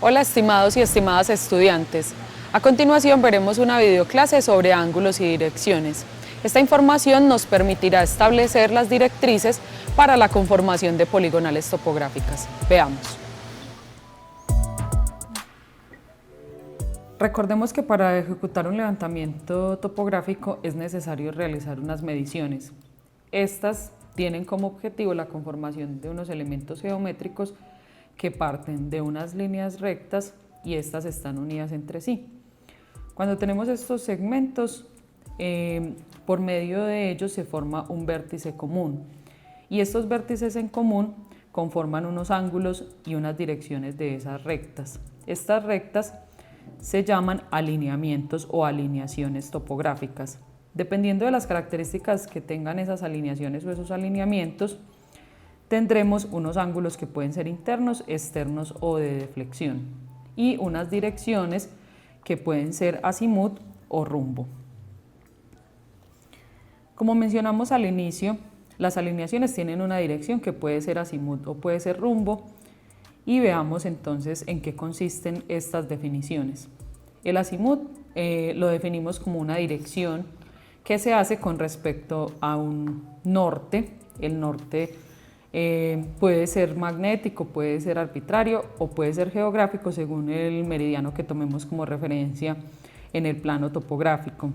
Hola estimados y estimadas estudiantes. A continuación veremos una videoclase sobre ángulos y direcciones. Esta información nos permitirá establecer las directrices para la conformación de poligonales topográficas. Veamos. Recordemos que para ejecutar un levantamiento topográfico es necesario realizar unas mediciones. Estas tienen como objetivo la conformación de unos elementos geométricos que parten de unas líneas rectas y estas están unidas entre sí. Cuando tenemos estos segmentos, por medio de ellos se forma un vértice común y estos vértices en común conforman unos ángulos y unas direcciones de esas rectas. Estas rectas se llaman alineamientos o alineaciones topográficas. Dependiendo de las características que tengan esas alineaciones o esos alineamientos, tendremos unos ángulos que pueden ser internos, externos o de deflexión y unas direcciones que pueden ser azimut o rumbo. Como mencionamos al inicio, las alineaciones tienen una dirección que puede ser azimut o puede ser rumbo y veamos entonces en qué consisten estas definiciones. El azimut lo definimos como una dirección que se hace con respecto a un norte. El norte puede ser magnético, puede ser arbitrario o puede ser geográfico según el meridiano que tomemos como referencia en el plano topográfico.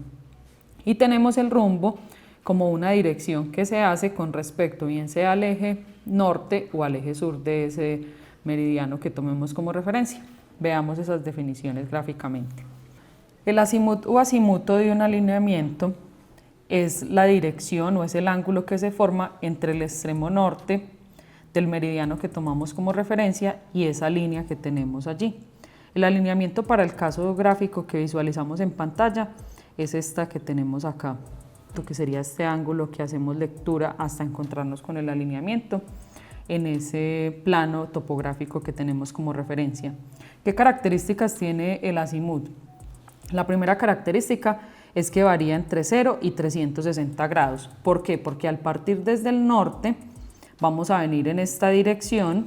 Y tenemos el rumbo como una dirección que se hace con respecto bien sea al eje norte o al eje sur de ese meridiano que tomemos como referencia. Veamos esas definiciones gráficamente. El azimut o azimuto de un alineamiento es la dirección o es el ángulo que se forma entre el extremo norte del meridiano que tomamos como referencia y esa línea que tenemos allí. El alineamiento para el caso gráfico que visualizamos en pantalla es esta que tenemos acá, lo que sería este ángulo que hacemos lectura hasta encontrarnos con el alineamiento en ese plano topográfico que tenemos como referencia. ¿Qué características tiene el azimut? La primera característica es que varía entre 0 y 360 grados. ¿Por qué? Porque al partir desde el norte, vamos a venir en esta dirección,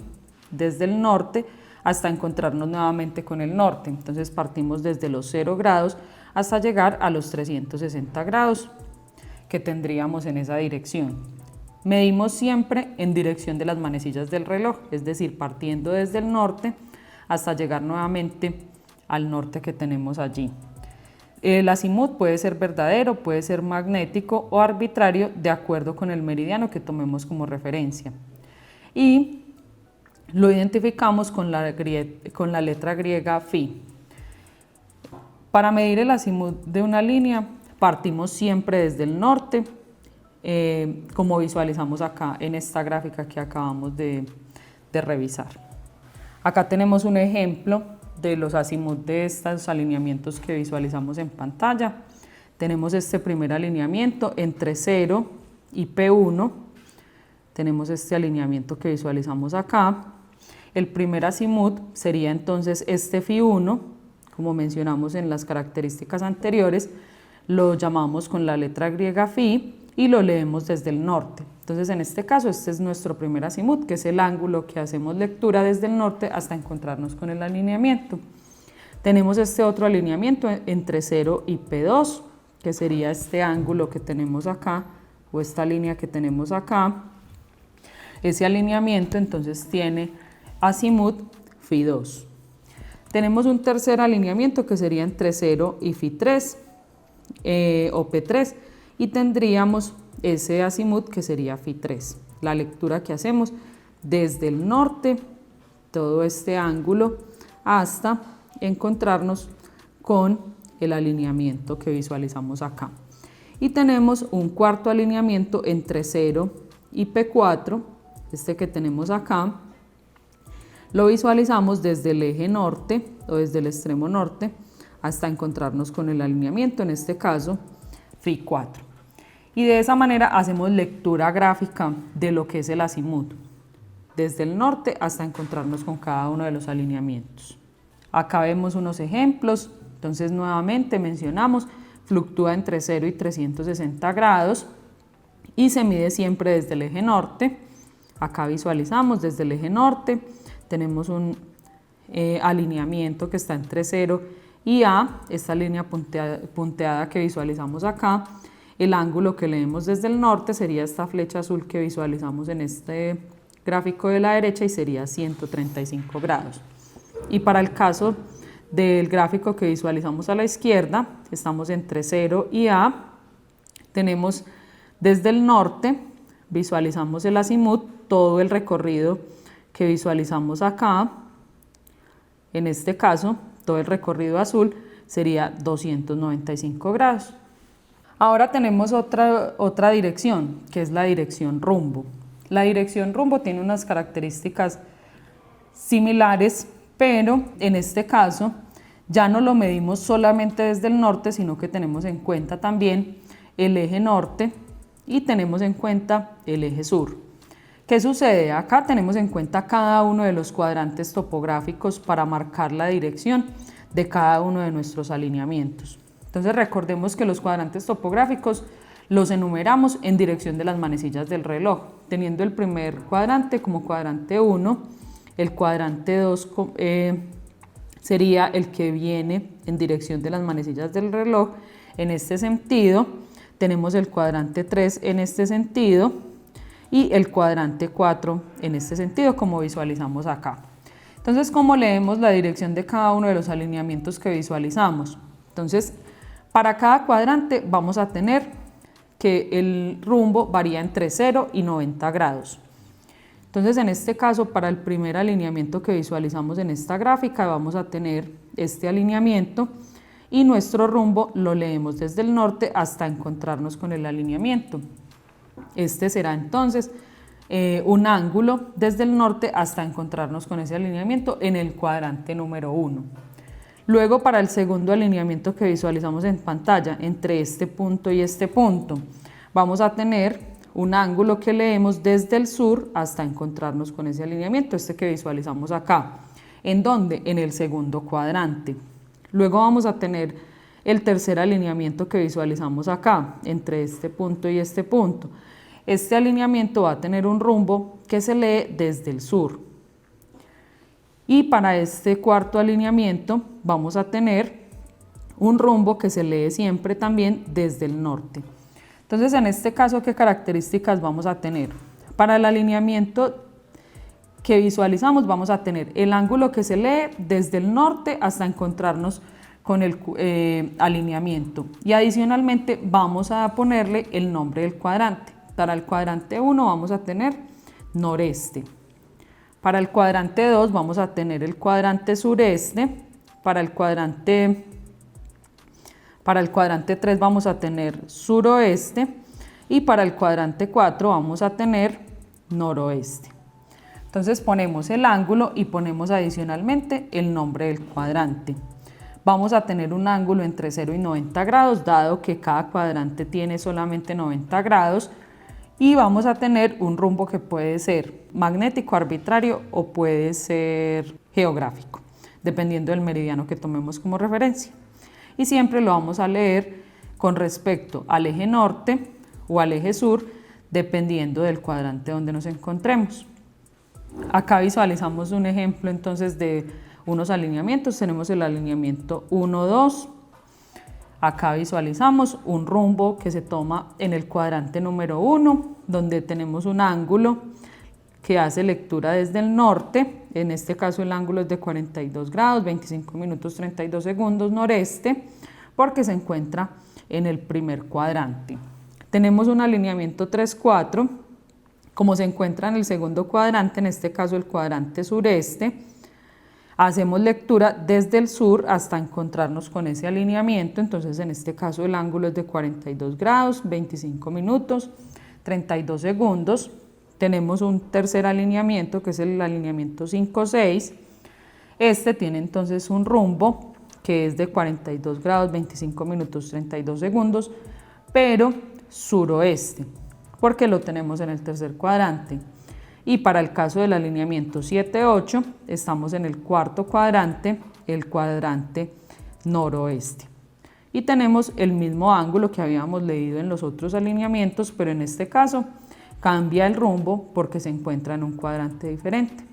desde el norte, hasta encontrarnos nuevamente con el norte. Entonces partimos desde los 0 grados hasta llegar a los 360 grados que tendríamos en esa dirección. Medimos siempre en dirección de las manecillas del reloj, es decir, partiendo desde el norte hasta llegar nuevamente al norte que tenemos allí. El azimut puede ser verdadero, puede ser magnético o arbitrario de acuerdo con el meridiano que tomemos como referencia. Y lo identificamos con la letra griega phi. Para medir el azimut de una línea, partimos siempre desde el norte, como visualizamos acá en esta gráfica que acabamos de revisar. Acá tenemos un ejemplo de los azimut de estos alineamientos que visualizamos en pantalla. Tenemos este primer alineamiento entre 0 y P1. Tenemos este alineamiento que visualizamos acá. El primer azimut sería entonces este Φ1, como mencionamos en las características anteriores, lo llamamos con la letra griega Φ y lo leemos desde el norte. Entonces en este caso este es nuestro primer azimut, que es el ángulo que hacemos lectura desde el norte hasta encontrarnos con el alineamiento. Tenemos este otro alineamiento entre 0 y P2, que sería este ángulo que tenemos acá o esta línea que tenemos acá. Ese alineamiento entonces tiene azimut Φ2. Tenemos un tercer alineamiento que sería entre 0 y Φ3 o P3 y tendríamos ese azimut que sería Φ3. La lectura que hacemos desde el norte, todo este ángulo, hasta encontrarnos con el alineamiento que visualizamos acá. Y tenemos un cuarto alineamiento entre 0 y P4, este que tenemos acá. Lo visualizamos desde el eje norte o desde el extremo norte hasta encontrarnos con el alineamiento, en este caso Φ4. Y de esa manera hacemos lectura gráfica de lo que es el azimut, desde el norte hasta encontrarnos con cada uno de los alineamientos. Acá vemos unos ejemplos, entonces nuevamente mencionamos, fluctúa entre 0 y 360 grados y se mide siempre desde el eje norte. Acá visualizamos desde el eje norte, tenemos un alineamiento que está entre 0 y A, esta línea punteada que visualizamos acá, el ángulo que leemos desde el norte sería esta flecha azul que visualizamos en este gráfico de la derecha y sería 135 grados. Y para el caso del gráfico que visualizamos a la izquierda, estamos entre 0 y A, tenemos desde el norte, visualizamos el azimut, todo el recorrido que visualizamos acá, en este caso, todo el recorrido azul sería 295 grados. Ahora tenemos otra dirección, que es la dirección rumbo. La dirección rumbo tiene unas características similares, pero en este caso ya no lo medimos solamente desde el norte, sino que tenemos en cuenta también el eje norte y tenemos en cuenta el eje sur. ¿Qué sucede? Acá tenemos en cuenta cada uno de los cuadrantes topográficos para marcar la dirección de cada uno de nuestros alineamientos. Entonces recordemos que los cuadrantes topográficos los enumeramos en dirección de las manecillas del reloj, teniendo el primer cuadrante como cuadrante 1, el cuadrante 2 sería el que viene en dirección de las manecillas del reloj en este sentido, tenemos el cuadrante 3 en este sentido y el cuadrante 4 en este sentido, como visualizamos acá. Entonces, ¿cómo leemos la dirección de cada uno de los alineamientos que visualizamos? Entonces, para cada cuadrante vamos a tener que el rumbo varía entre 0 y 90 grados. Entonces, en este caso, para el primer alineamiento que visualizamos en esta gráfica, vamos a tener este alineamiento y nuestro rumbo lo leemos desde el norte hasta encontrarnos con el alineamiento. Este será entonces un ángulo desde el norte hasta encontrarnos con ese alineamiento en el cuadrante número 1. Luego, para el segundo alineamiento que visualizamos en pantalla, entre este punto y este punto, vamos a tener un ángulo que leemos desde el sur hasta encontrarnos con ese alineamiento, este que visualizamos acá. ¿En dónde? En el segundo cuadrante. Luego vamos a tener el tercer alineamiento que visualizamos acá, entre este punto y este punto. Este alineamiento va a tener un rumbo que se lee desde el sur. Y para este cuarto alineamiento vamos a tener un rumbo que se lee siempre también desde el norte. Entonces, en este caso, ¿qué características vamos a tener? Para el alineamiento que visualizamos vamos a tener el ángulo que se lee desde el norte hasta encontrarnos con el alineamiento. Y adicionalmente vamos a ponerle el nombre del cuadrante. Para el cuadrante 1 vamos a tener noreste. Para el cuadrante 2 vamos a tener el cuadrante sureste, para el cuadrante 3 vamos a tener suroeste y para el cuadrante 4 vamos a tener noroeste. Entonces ponemos el ángulo y ponemos adicionalmente el nombre del cuadrante. Vamos a tener un ángulo entre 0 y 90 grados, dado que cada cuadrante tiene solamente 90 grados. Y vamos a tener un rumbo que puede ser magnético, arbitrario o puede ser geográfico, dependiendo del meridiano que tomemos como referencia. Y siempre lo vamos a leer con respecto al eje norte o al eje sur, dependiendo del cuadrante donde nos encontremos. Acá visualizamos un ejemplo entonces de unos alineamientos. Tenemos el alineamiento 1, 2. Acá visualizamos un rumbo que se toma en el cuadrante número 1, donde tenemos un ángulo que hace lectura desde el norte. En este caso el ángulo es de 42 grados, 25 minutos 32 segundos noreste, porque se encuentra en el primer cuadrante. Tenemos un alineamiento 3, 4, como se encuentra en el segundo cuadrante, en este caso el cuadrante sureste. Hacemos lectura desde el sur hasta encontrarnos con ese alineamiento, entonces en este caso el ángulo es de 42 grados, 25 minutos, 32 segundos. Tenemos un tercer alineamiento que es el alineamiento 5-6. Este tiene entonces un rumbo que es de 42 grados, 25 minutos, 32 segundos, pero suroeste, porque lo tenemos en el tercer cuadrante. Y para el caso del alineamiento 7-8, estamos en el cuarto cuadrante, el cuadrante noroeste. Y tenemos el mismo ángulo que habíamos leído en los otros alineamientos, pero en este caso cambia el rumbo porque se encuentra en un cuadrante diferente.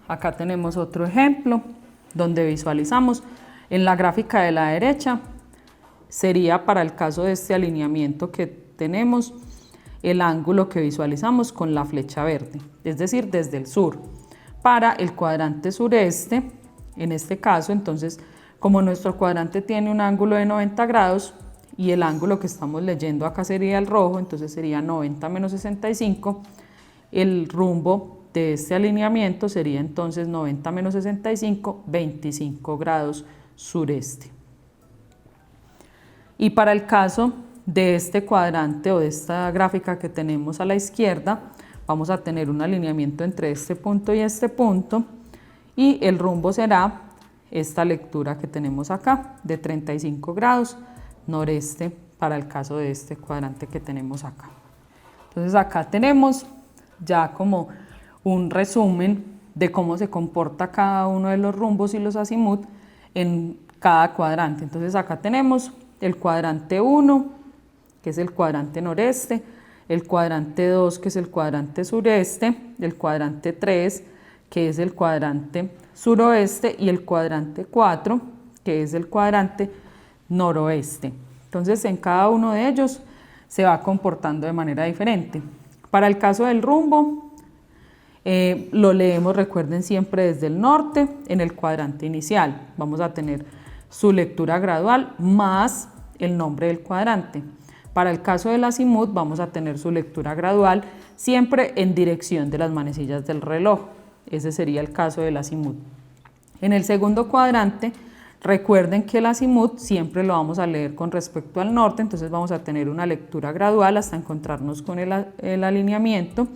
Acá tenemos otro ejemplo donde visualizamos en la gráfica de la derecha, sería para el caso de este alineamiento que tenemos, el ángulo que visualizamos con la flecha verde, es decir, desde el sur. Para el cuadrante sureste, en este caso, entonces, como nuestro cuadrante tiene un ángulo de 90 grados y el ángulo que estamos leyendo acá sería el rojo, entonces sería 90 menos 65, el rumbo de este alineamiento sería entonces 90 menos 65, 25 grados sureste. Y para el caso de este cuadrante o de esta gráfica que tenemos a la izquierda, vamos a tener un alineamiento entre este punto y este punto, y el rumbo será esta lectura que tenemos acá, de 35 grados noreste para el caso de este cuadrante que tenemos acá. Entonces acá tenemos ya como un resumen de cómo se comporta cada uno de los rumbos y los azimut en cada cuadrante. Entonces acá tenemos el cuadrante 1, que es el cuadrante noreste, el cuadrante 2, que es el cuadrante sureste, el cuadrante 3, que es el cuadrante suroeste, y el cuadrante 4, que es el cuadrante noroeste. Entonces en cada uno de ellos se va comportando de manera diferente. Para el caso del rumbo, lo leemos, recuerden, siempre desde el norte en el cuadrante inicial. Vamos a tener su lectura gradual más el nombre del cuadrante. Para el caso del azimut vamos a tener su lectura gradual siempre en dirección de las manecillas del reloj. Ese sería el caso del azimut. En el segundo cuadrante, recuerden que el azimut siempre lo vamos a leer con respecto al norte, entonces vamos a tener una lectura gradual hasta encontrarnos con el alineamiento.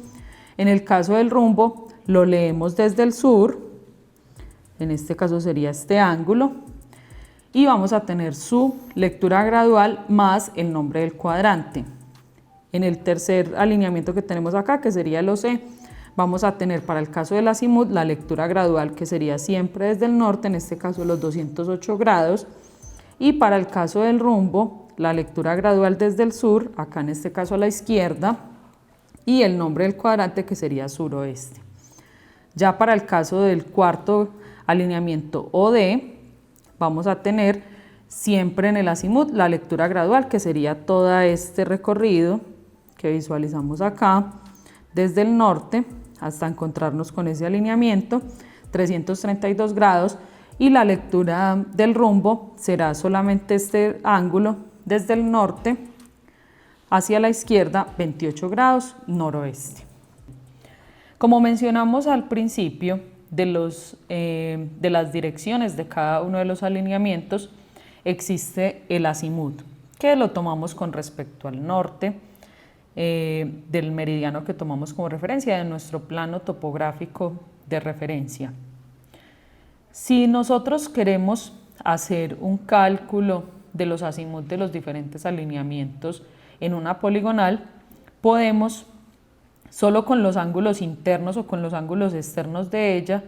En el caso del rumbo, lo leemos desde el sur, en este caso sería este ángulo, y vamos a tener su lectura gradual más el nombre del cuadrante. En el tercer alineamiento que tenemos acá, que sería el OC, vamos a tener para el caso del azimut la lectura gradual, que sería siempre desde el norte, en este caso los 208 grados, y para el caso del rumbo, la lectura gradual desde el sur, acá en este caso a la izquierda, y el nombre del cuadrante, que sería suroeste. Ya para el caso del cuarto alineamiento OD, vamos a tener siempre en el azimut la lectura gradual, que sería todo este recorrido que visualizamos acá, desde el norte hasta encontrarnos con ese alineamiento, 332 grados, y la lectura del rumbo será solamente este ángulo desde el norte hacia la izquierda, 28 grados noroeste. Como mencionamos al principio de las direcciones de cada uno de los alineamientos, existe el azimut, que lo tomamos con respecto al norte, del meridiano que tomamos como referencia de nuestro plano topográfico de referencia. Si nosotros queremos hacer un cálculo de los azimut de los diferentes alineamientos en una poligonal, podemos, solo con los ángulos internos o con los ángulos externos de ella,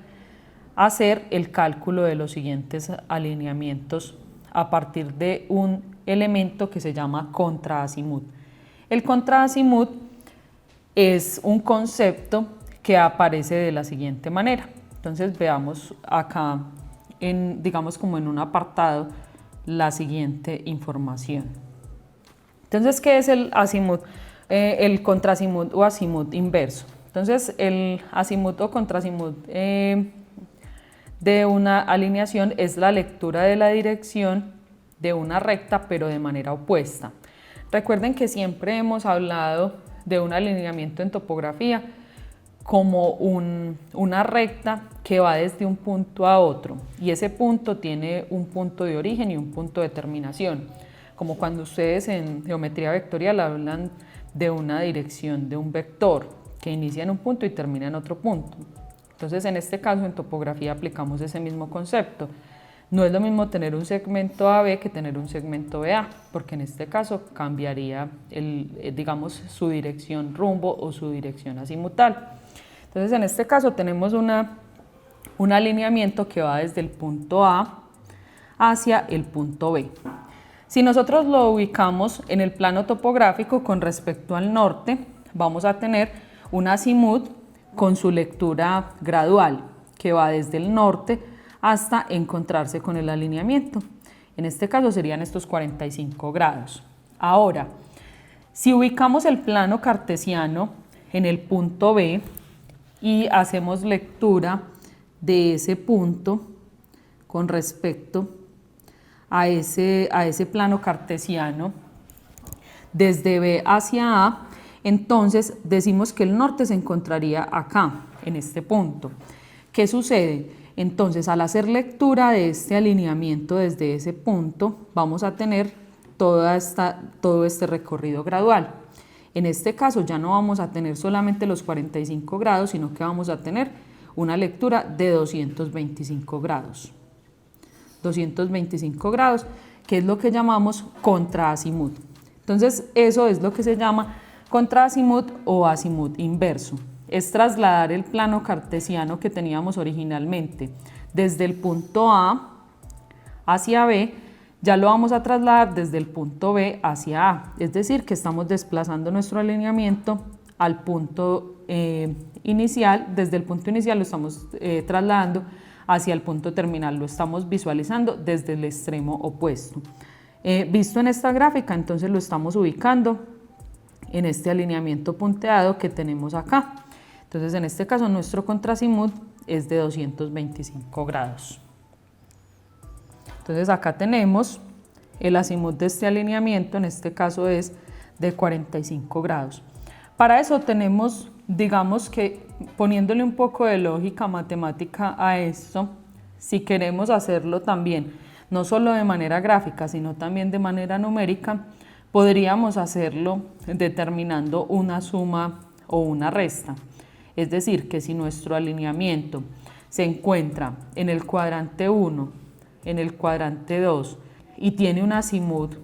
hacer el cálculo de los siguientes alineamientos a partir de un elemento que se llama contraazimut. El contraazimut es un concepto que aparece de la siguiente manera. Entonces veamos acá, digamos como en un apartado, la siguiente información. Entonces, ¿qué es el azimut? El contraazimut o azimut inverso. Entonces, el azimut o contraazimut de una alineación es la lectura de la dirección de una recta, pero de manera opuesta. Recuerden que siempre hemos hablado de un alineamiento en topografía como una recta que va desde un punto a otro, y ese punto tiene un punto de origen y un punto de terminación, como cuando ustedes en geometría vectorial hablan de una dirección de un vector que inicia en un punto y termina en otro punto. Entonces, en este caso, en topografía aplicamos ese mismo concepto. No es lo mismo tener un segmento AB que tener un segmento BA, porque en este caso cambiaría digamos, su dirección rumbo o su dirección azimutal. Entonces, en este caso tenemos un alineamiento que va desde el punto A hacia el punto B. Si nosotros lo ubicamos en el plano topográfico con respecto al norte, vamos a tener un azimut con su lectura gradual, que va desde el norte hasta encontrarse con el alineamiento. En este caso serían estos 45 grados. Ahora, si ubicamos el plano cartesiano en el punto B y hacemos lectura de ese punto con respecto a ese plano cartesiano desde B hacia A, entonces decimos que el norte se encontraría acá, en este punto. ¿Qué sucede? Entonces, al hacer lectura de este alineamiento desde ese punto, vamos a tener todo este recorrido gradual. En este caso ya no vamos a tener solamente los 45 grados, sino que vamos a tener una lectura de 225 grados. 225 grados, que es lo que llamamos contraazimut. Entonces, eso es lo que se llama contraazimut o azimut inverso. Es trasladar el plano cartesiano que teníamos originalmente desde el punto A hacia B, ya lo vamos a trasladar desde el punto B hacia A, es decir, que estamos desplazando nuestro alineamiento al punto inicial, desde el punto inicial lo estamos trasladando hacia el punto terminal, lo estamos visualizando desde el extremo opuesto. Visto en esta gráfica, entonces lo estamos ubicando en este alineamiento punteado que tenemos acá. Entonces, en este caso, nuestro contraazimut es de 225 grados. Entonces, acá tenemos el azimut de este alineamiento, en este caso es de 45 grados. Para eso tenemos, digamos que poniéndole un poco de lógica matemática a esto, si queremos hacerlo también, no solo de manera gráfica, sino también de manera numérica, podríamos hacerlo determinando una suma o una resta. Es decir, que si nuestro alineamiento se encuentra en el cuadrante 1, en el cuadrante 2 y tiene un azimut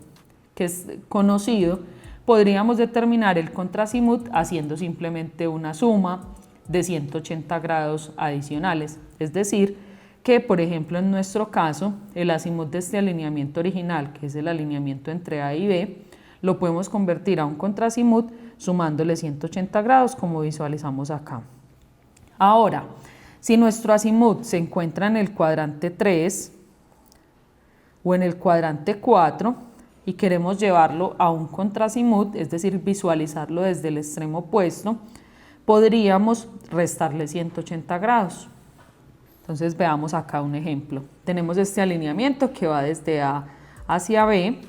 que es conocido, podríamos determinar el contraazimut haciendo simplemente una suma de 180 grados adicionales. Es decir, que por ejemplo en nuestro caso, el azimut de este alineamiento original, que es el alineamiento entre A y B, lo podemos convertir a un contraazimut sumándole 180 grados como visualizamos acá. Ahora, si nuestro azimut se encuentra en el cuadrante 3 o en el cuadrante 4 y queremos llevarlo a un contraazimut, es decir, visualizarlo desde el extremo opuesto, podríamos restarle 180 grados. Entonces veamos acá un ejemplo. Tenemos este alineamiento que va desde A hacia B,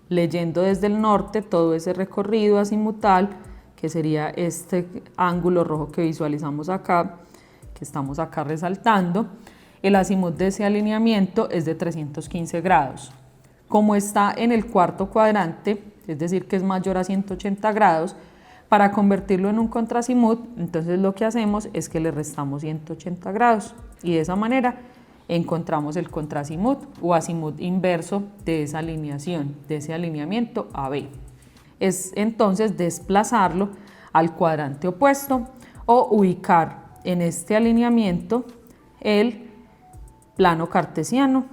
leyendo desde el norte todo ese recorrido azimutal, que sería este ángulo rojo que visualizamos acá, que estamos acá resaltando. El azimut de ese alineamiento es de 315 grados. Como está en el cuarto cuadrante, es decir, que es mayor a 180 grados, para convertirlo en un contraazimut, entonces lo que hacemos es que le restamos 180 grados y de esa manera encontramos el contraazimut o azimut inverso de esa alineación, de ese alineamiento AB. Es entonces desplazarlo al cuadrante opuesto o ubicar en este alineamiento el plano cartesiano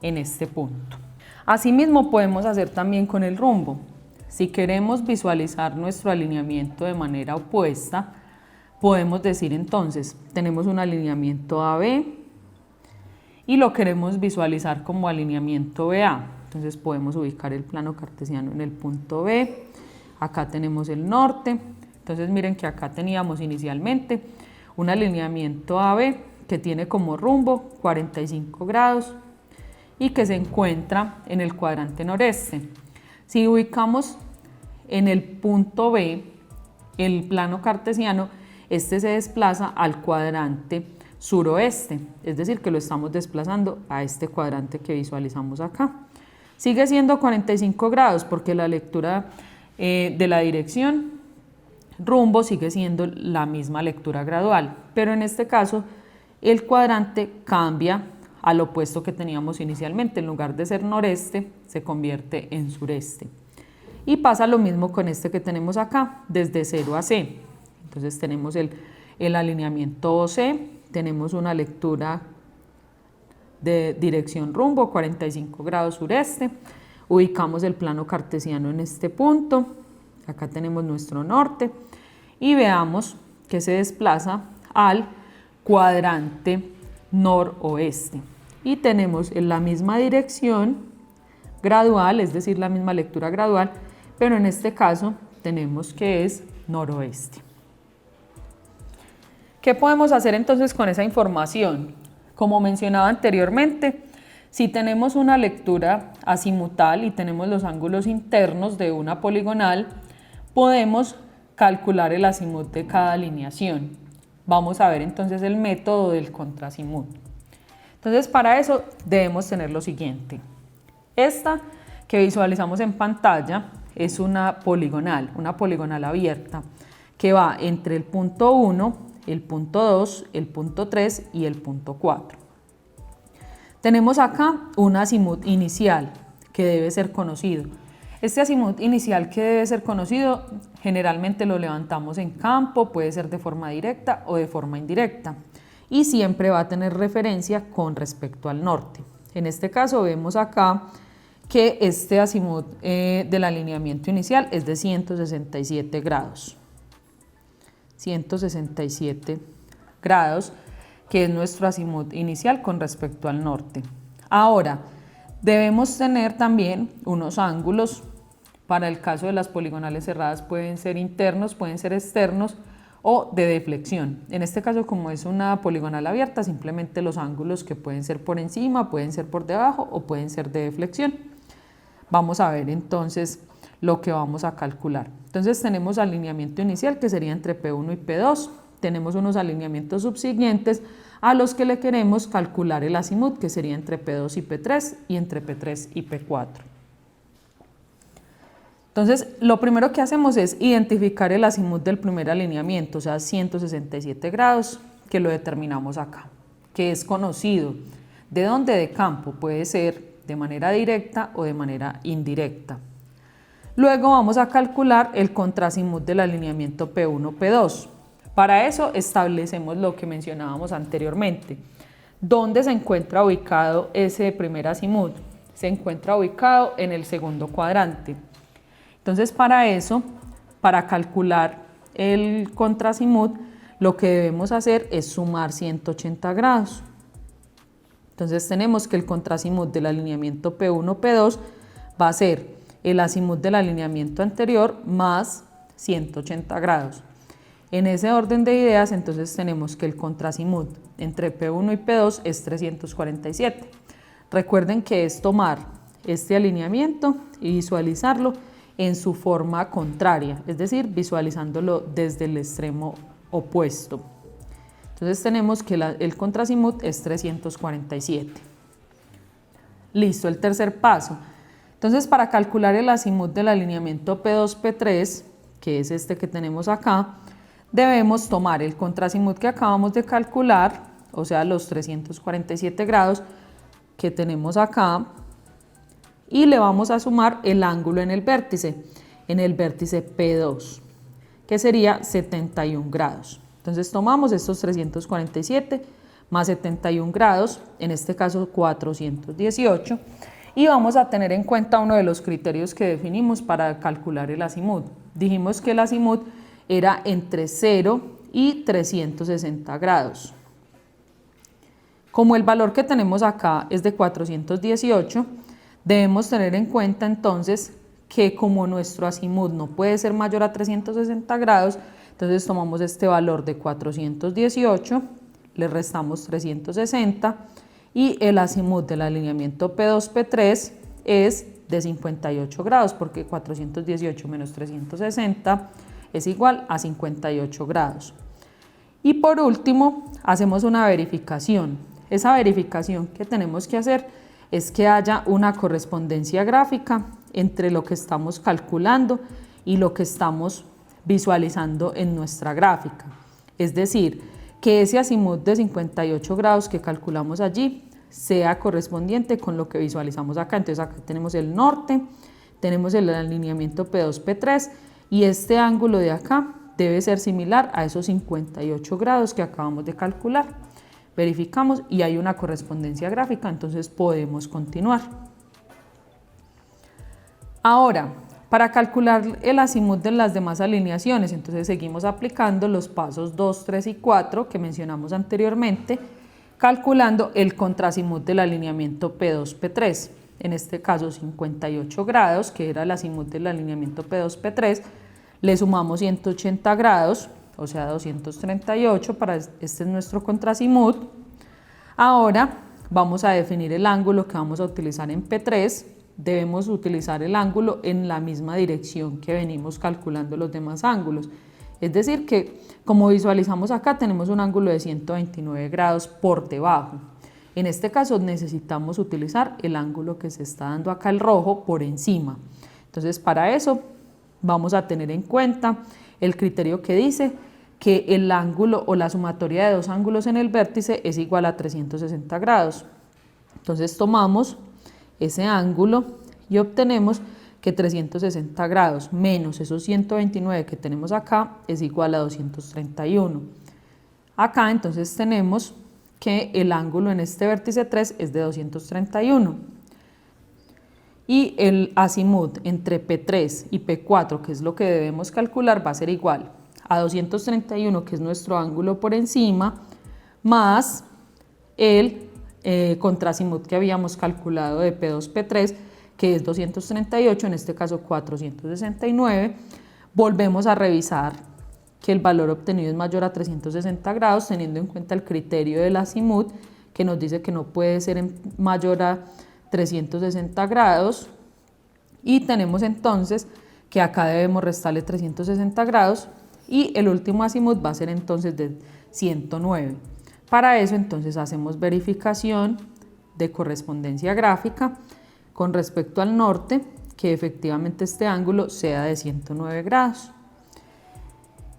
en este punto. Asimismo podemos hacer también con el rumbo. Si queremos visualizar nuestro alineamiento de manera opuesta, podemos decir entonces, tenemos un alineamiento AB y lo queremos visualizar como alineamiento BA. Entonces podemos ubicar el plano cartesiano en el punto B, acá tenemos el norte, entonces miren que acá teníamos inicialmente un alineamiento AB que tiene como rumbo 45 grados y que se encuentra en el cuadrante noreste. Si ubicamos en el punto B el plano cartesiano, este se desplaza al cuadrante suroeste, es decir, que lo estamos desplazando a este cuadrante que visualizamos acá. Sigue siendo 45 grados porque la lectura de la dirección rumbo sigue siendo la misma lectura gradual, pero en este caso el cuadrante cambia al opuesto que teníamos inicialmente. En lugar de ser noreste, se convierte en sureste. Y pasa lo mismo con este que tenemos acá, desde 0 a C. Entonces tenemos el alineamiento OC, tenemos una lectura de dirección rumbo, 45 grados sureste, ubicamos el plano cartesiano en este punto, acá tenemos nuestro norte, y veamos que se desplaza al cuadrante noroeste. Y tenemos en la misma dirección gradual, es decir, la misma lectura gradual, pero en este caso tenemos que es noroeste. ¿Qué podemos hacer entonces con esa información? Como mencionaba anteriormente, si tenemos una lectura azimutal y tenemos los ángulos internos de una poligonal, podemos calcular el azimut de cada alineación. Vamos a ver entonces el método del contraazimut. Entonces, para eso debemos tener lo siguiente. Esta que visualizamos en pantalla es una poligonal abierta que va entre el punto 1, el punto 2, el punto 3 y el punto 4. Tenemos acá un azimut inicial que debe ser conocido. Este azimut inicial que debe ser conocido generalmente lo levantamos en campo, puede ser de forma directa o de forma indirecta, y siempre va a tener referencia con respecto al norte. En este caso vemos acá que este azimut del alineamiento inicial es de 167 grados. 167 grados, que es nuestro azimut inicial con respecto al norte. Ahora, debemos tener también unos ángulos. Para el caso de las poligonales cerradas pueden ser internos, pueden ser externos o de deflexión. En este caso, como es una poligonal abierta, simplemente los ángulos que pueden ser por encima, pueden ser por debajo o pueden ser de deflexión. Vamos a ver entonces lo que vamos a calcular. Entonces tenemos alineamiento inicial que sería entre P1 y P2. Tenemos unos alineamientos subsiguientes a los que le queremos calcular el azimut, que sería entre P2 y P3 y entre P3 y P4. Entonces, lo primero que hacemos es identificar el azimut del primer alineamiento, o sea, 167 grados, que lo determinamos acá, que es conocido. ¿De dónde? De campo, puede ser de manera directa o de manera indirecta. Luego vamos a calcular el contraazimut del alineamiento P1-P2. Para eso establecemos lo que mencionábamos anteriormente. ¿Dónde se encuentra ubicado ese primer azimut? Se encuentra ubicado en el segundo cuadrante. Entonces, para eso, para calcular el contraazimut, lo que debemos hacer es sumar 180 grados. Entonces, tenemos que el contraazimut del alineamiento P1-P2 va a ser el azimut del alineamiento anterior más 180 grados. En ese orden de ideas, entonces tenemos que el contraazimut entre P1 y P2 es 347. Recuerden que es tomar este alineamiento y visualizarlo en su forma contraria, es decir, visualizándolo desde el extremo opuesto. Entonces tenemos que el contraazimut es 347. Listo, el tercer paso. Entonces, para calcular el azimut del alineamiento P2-P3, que es este que tenemos acá, debemos tomar el contraazimut que acabamos de calcular, o sea, los 347 grados que tenemos acá, y le vamos a sumar el ángulo en el vértice P2, que sería 71 grados. Entonces tomamos estos 347 más 71 grados, en este caso 418, y vamos a tener en cuenta uno de los criterios que definimos para calcular el azimut. Dijimos que el azimut era entre 0 y 360 grados. Como el valor que tenemos acá es de 418, debemos tener en cuenta entonces que como nuestro azimut no puede ser mayor a 360 grados, entonces tomamos este valor de 418, le restamos 360 y el azimut del alineamiento P2-P3 es de 58 grados, porque 418 menos 360 es igual a 58 grados. Y por último, hacemos una verificación. Esa verificación que tenemos que hacer es que haya una correspondencia gráfica entre lo que estamos calculando y lo que estamos visualizando en nuestra gráfica. Es decir, que ese azimut de 58 grados que calculamos allí sea correspondiente con lo que visualizamos acá. Entonces acá tenemos el norte, tenemos el alineamiento P2-P3 y este ángulo de acá debe ser similar a esos 58 grados que acabamos de calcular. Verificamos y hay una correspondencia gráfica, entonces podemos continuar. Ahora, Para calcular el azimut de las demás alineaciones, entonces seguimos aplicando los pasos 2, 3 y 4 que mencionamos anteriormente, calculando el contrazimut del alineamiento P2, P3. En este caso 58 grados, que era el azimut del alineamiento P2, P3, le sumamos 180 grados, o sea 238, este es nuestro contrazimut. Ahora vamos a definir el ángulo que vamos a utilizar en P3. Debemos utilizar el ángulo en la misma dirección que venimos calculando los demás ángulos. Es decir que, como visualizamos acá, tenemos un ángulo de 129 grados por debajo. En este caso necesitamos utilizar el ángulo que se está dando acá, el rojo, por encima. Entonces, para eso vamos a tener en cuenta el criterio que dice que el ángulo o la sumatoria de dos ángulos en el vértice es igual a 360 grados. Entonces tomamos ese ángulo y obtenemos que 360 grados menos esos 129 que tenemos acá es igual a 231. Acá entonces tenemos que el ángulo en este vértice 3 es de 231. Y el azimut entre P3 y P4, que es lo que debemos calcular, va a ser igual a 231, que es nuestro ángulo por encima, más el contrazimut que habíamos calculado de P2, P3, que es 238, en este caso 469. Volvemos a revisar que el valor obtenido es mayor a 360 grados, teniendo en cuenta el criterio del azimut, que nos dice que no puede ser mayor a 360 grados, y tenemos entonces que acá debemos restarle 360 grados, y el último azimut va a ser entonces de 109. Para eso entonces hacemos verificación de correspondencia gráfica con respecto al norte, que efectivamente este ángulo sea de 109 grados.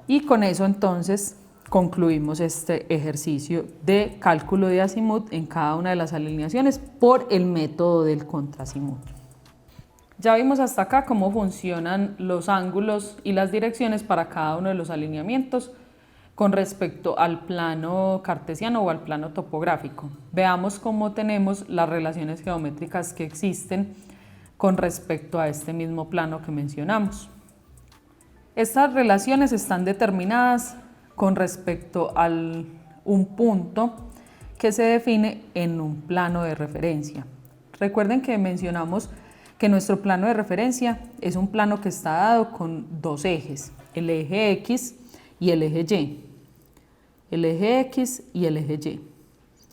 Y con eso entonces concluimos este ejercicio de cálculo de azimut en cada una de las alineaciones por el método del contrazimut. Ya vimos hasta acá cómo funcionan los ángulos y las direcciones para cada uno de los alineamientos con respecto al plano cartesiano o al plano topográfico. Veamos cómo tenemos las relaciones geométricas que existen con respecto a este mismo plano que mencionamos. Estas relaciones están determinadas con respecto a un punto que se define en un plano de referencia. Recuerden que mencionamos que nuestro plano de referencia es un plano que está dado con dos ejes, el eje X y el eje Y. El eje X y el eje Y.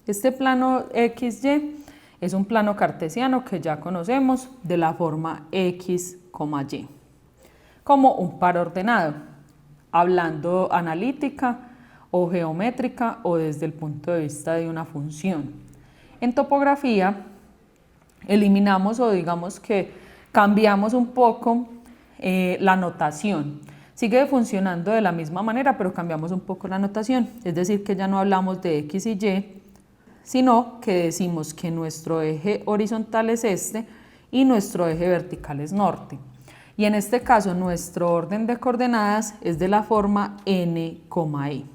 Este plano XY es un plano cartesiano que ya conocemos de la forma X, Y, como un par ordenado, hablando analítica o geométrica o desde el punto de vista de una función. En topografía eliminamos o digamos que cambiamos un poco la notación. Sigue funcionando de la misma manera, pero cambiamos un poco la notación, es decir, que ya no hablamos de X y Y, sino que decimos que nuestro eje horizontal es este y nuestro eje vertical es norte. Y en este caso nuestro orden de coordenadas es de la forma N, E.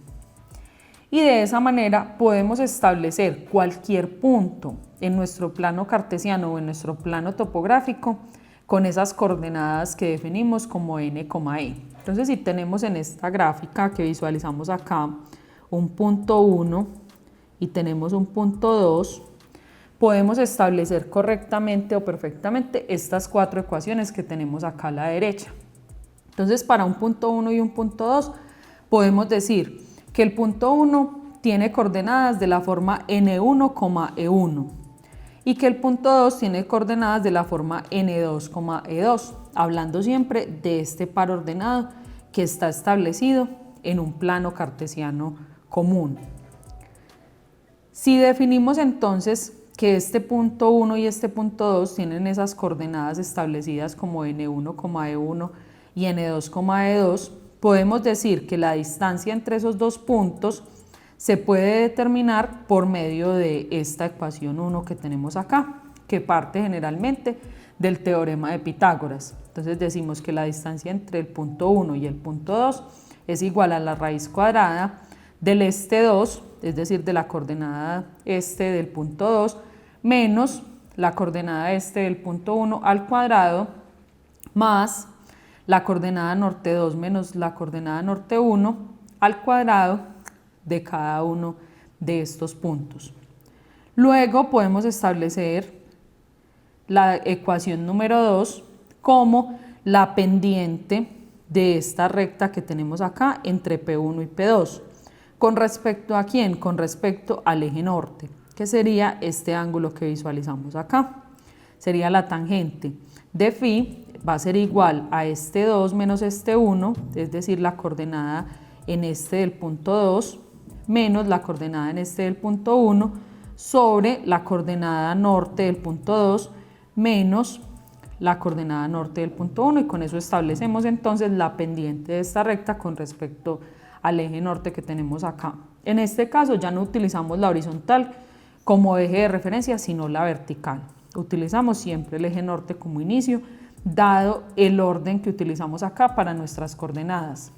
Y de esa manera podemos establecer cualquier punto en nuestro plano cartesiano o en nuestro plano topográfico con esas coordenadas que definimos como N, E. Entonces, si tenemos en esta gráfica que visualizamos acá un punto 1 y tenemos un punto 2, podemos establecer correctamente o perfectamente estas cuatro ecuaciones que tenemos acá a la derecha. Entonces, para un punto 1 y un punto 2, podemos decir que el punto 1 tiene coordenadas de la forma N1, E1 y que el punto 2 tiene coordenadas de la forma N2, E2, hablando siempre de este par ordenado que está establecido en un plano cartesiano común. Si definimos entonces que este punto 1 y este punto 2 tienen esas coordenadas establecidas como N1, E1 y N2, E2, podemos decir que la distancia entre esos dos puntos se puede determinar por medio de esta ecuación 1 que tenemos acá, que parte generalmente del teorema de Pitágoras. Entonces decimos que la distancia entre el punto 1 y el punto 2 es igual a la raíz cuadrada del este 2, es decir, de la coordenada este del punto 2, menos la coordenada este del punto 1 al cuadrado, más la coordenada norte 2 menos la coordenada norte 1 al cuadrado de cada uno de estos puntos. Luego podemos establecer la ecuación número 2 como la pendiente de esta recta que tenemos acá entre P1 y P2. ¿Con respecto a quién? Con respecto al eje norte, que sería este ángulo que visualizamos acá. Sería la tangente de phi, va a ser igual a este 2 menos este 1, es decir, la coordenada en este del punto 2 menos la coordenada en este del punto 1 sobre la coordenada norte del punto 2 menos la coordenada norte del punto 1, y con eso establecemos entonces la pendiente de esta recta con respecto al eje norte que tenemos acá. En este caso ya no utilizamos la horizontal como eje de referencia, sino la vertical. Utilizamos siempre el eje norte como inicio, dado el orden que utilizamos acá para nuestras coordenadas.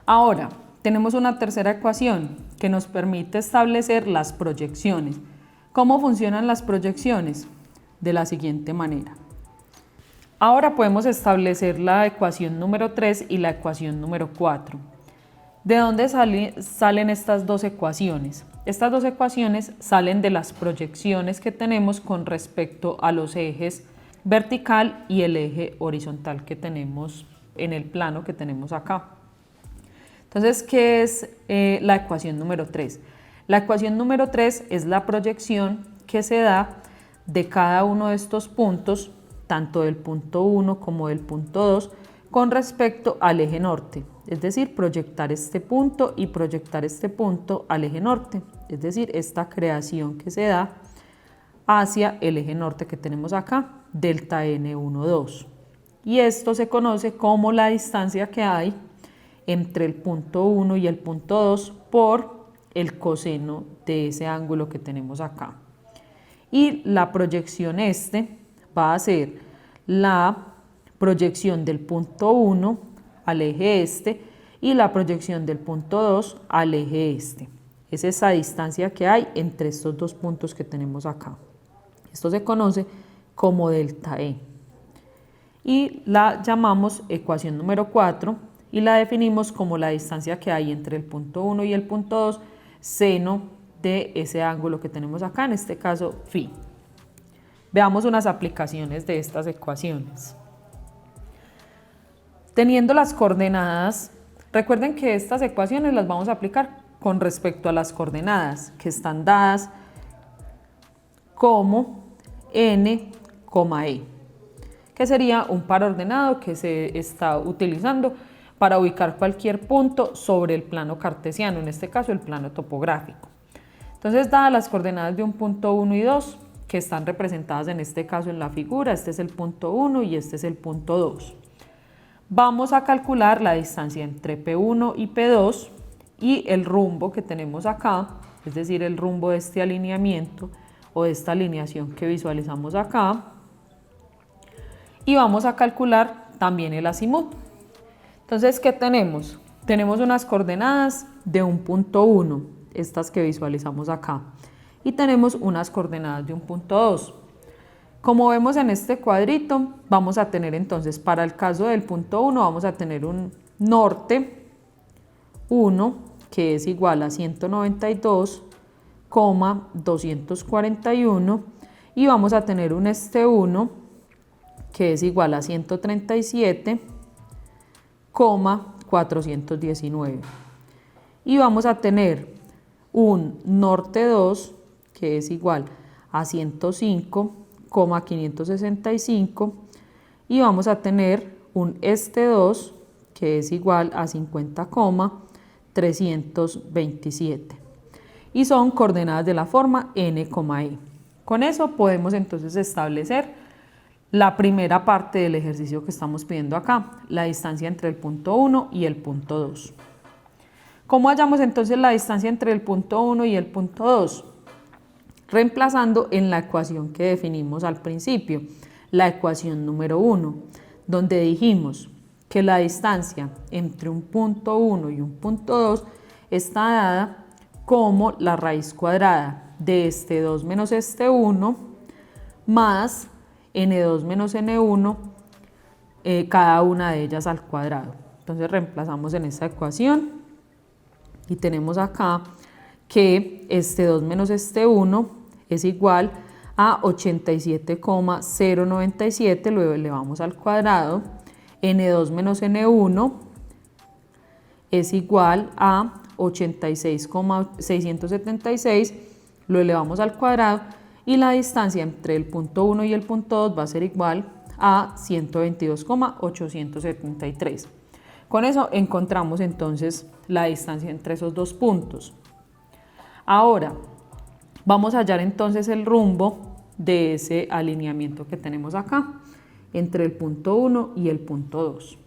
Ahora, tenemos una tercera ecuación que nos permite establecer las proyecciones. ¿Cómo funcionan las proyecciones? De la siguiente manera. Ahora podemos establecer la ecuación número 3 y la ecuación número 4. ¿De dónde salen estas dos ecuaciones? Estas dos ecuaciones salen de las proyecciones que tenemos con respecto a los ejes vertical y el eje horizontal que tenemos en el plano que tenemos acá. Entonces, ¿qué es la ecuación número 3? La ecuación número 3 es la proyección que se da de cada uno de estos puntos, tanto del punto 1 como del punto 2, con respecto al eje norte, es decir, proyectar este punto y proyectar este punto al eje norte, es decir, esta creación que se da hacia el eje norte que tenemos acá, delta N1, 2. Y esto se conoce como la distancia que hay entre el punto 1 y el punto 2 por el coseno de ese ángulo que tenemos acá. Y la proyección va a ser la proyección del punto 1 al eje y la proyección del punto 2 al eje Es esa distancia que hay entre estos dos puntos que tenemos acá. Esto se conoce como delta E. Y la llamamos ecuación número 4 y la definimos como la distancia que hay entre el punto 1 y el punto 2, seno de ese ángulo que tenemos acá, en este caso phi. Veamos unas aplicaciones de estas ecuaciones. Teniendo las coordenadas, recuerden que estas ecuaciones las vamos a aplicar con respecto a las coordenadas que están dadas como n, e, que sería un par ordenado que se está utilizando para ubicar cualquier punto sobre el plano cartesiano, en este caso el plano topográfico. Entonces, dadas las coordenadas de un punto 1 y 2, que están representadas en este caso en la figura, este es el punto 1 y este es el punto 2. Vamos a calcular la distancia entre P1 y P2 y el rumbo que tenemos acá, es decir, el rumbo de este alineamiento o de esta alineación que visualizamos acá. Y vamos a calcular también el azimut. Entonces, ¿qué tenemos? Tenemos unas coordenadas de un punto 1, estas que visualizamos acá, y tenemos unas coordenadas de un punto 2. Como vemos en este cuadrito, vamos a tener entonces, para el caso del punto 1, vamos a tener un norte 1, que es igual a 192,241, y vamos a tener un este 1, que es igual a 137,419. Y vamos a tener un norte 2, que es igual a 105,565, y vamos a tener un este 2, que es igual a 50,327. Y son coordenadas de la forma n, e. Con eso podemos entonces establecer la primera parte del ejercicio que estamos pidiendo acá, la distancia entre el punto 1 y el punto 2. ¿Cómo hallamos entonces la distancia entre el punto 1 y el punto 2? Reemplazando en la ecuación que definimos al principio, la ecuación número 1, donde dijimos que la distancia entre un punto 1 y un punto 2 está dada como la raíz cuadrada de este 2 menos este 1 más n2 menos n1 cada una de ellas al cuadrado. Entonces reemplazamos en esta ecuación y tenemos acá que este 2 menos este 1 es igual a 87,097, lo elevamos al cuadrado. N2 menos N1 es igual a 86,676, lo elevamos al cuadrado, y la distancia entre el punto 1 y el punto 2 va a ser igual a 122,873. Con eso encontramos entonces la distancia entre esos dos puntos. Ahora vamos a hallar entonces el rumbo de ese alineamiento que tenemos acá entre el punto 1 y el punto 2.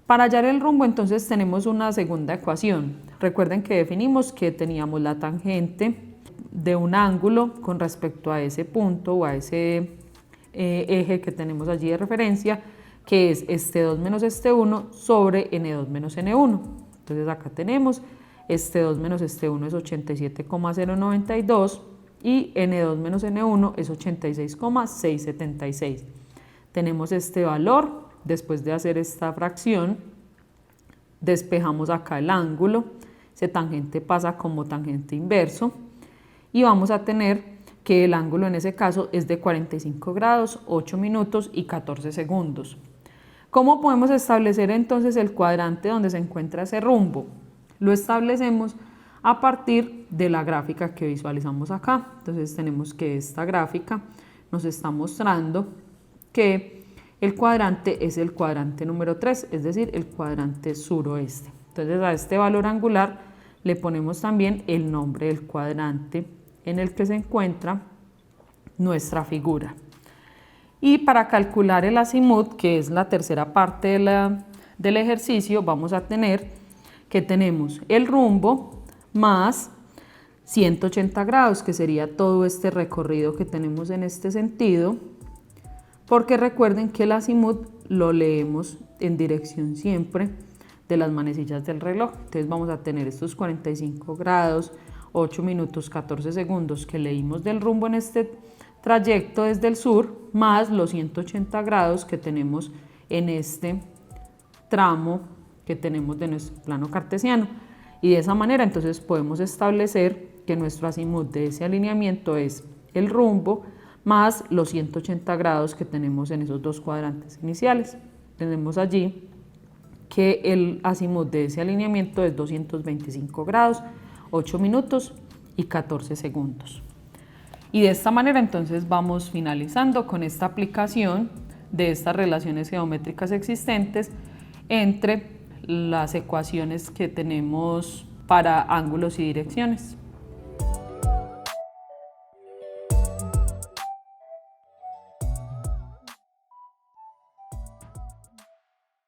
Para hallar el rumbo entonces tenemos una segunda ecuación. Recuerden que definimos que teníamos la tangente de un ángulo con respecto a ese punto o a ese eje que tenemos allí de referencia, que es este 2 menos este 1 sobre N2 menos N1. Entonces acá tenemos este 2 menos este 1 es 87,092 y N2 menos N1 es 86,676. Tenemos este valor. Después de hacer esta fracción, despejamos acá el ángulo, ese tangente pasa como tangente inverso y vamos a tener que el ángulo en ese caso es de 45 grados, 8 minutos y 14 segundos. ¿Cómo podemos establecer entonces el cuadrante donde se encuentra ese rumbo? Lo establecemos a partir de la gráfica que visualizamos acá. Entonces tenemos que esta gráfica nos está mostrando que el cuadrante es el cuadrante número 3, es decir, el cuadrante suroeste. Entonces a este valor angular le ponemos también el nombre del cuadrante en el que se encuentra nuestra figura. Y para calcular el azimut, que es la tercera parte del ejercicio, vamos a tener que tenemos el rumbo más 180 grados, que sería todo este recorrido que tenemos en este sentido, porque recuerden que el azimut lo leemos en dirección siempre de las manecillas del reloj. Entonces vamos a tener estos 45 grados, 8 minutos, 14 segundos que leímos del rumbo en este trayecto desde el sur, más los 180 grados que tenemos en este tramo que tenemos de nuestro plano cartesiano. Y de esa manera entonces podemos establecer que nuestro azimut de ese alineamiento es el rumbo más los 180 grados que tenemos en esos dos cuadrantes iniciales. Tenemos allí que el azimut de ese alineamiento es 225 grados, 8 minutos y 14 segundos. Y de esta manera entonces vamos finalizando con esta aplicación de estas relaciones geométricas existentes entre las ecuaciones que tenemos para ángulos y direcciones.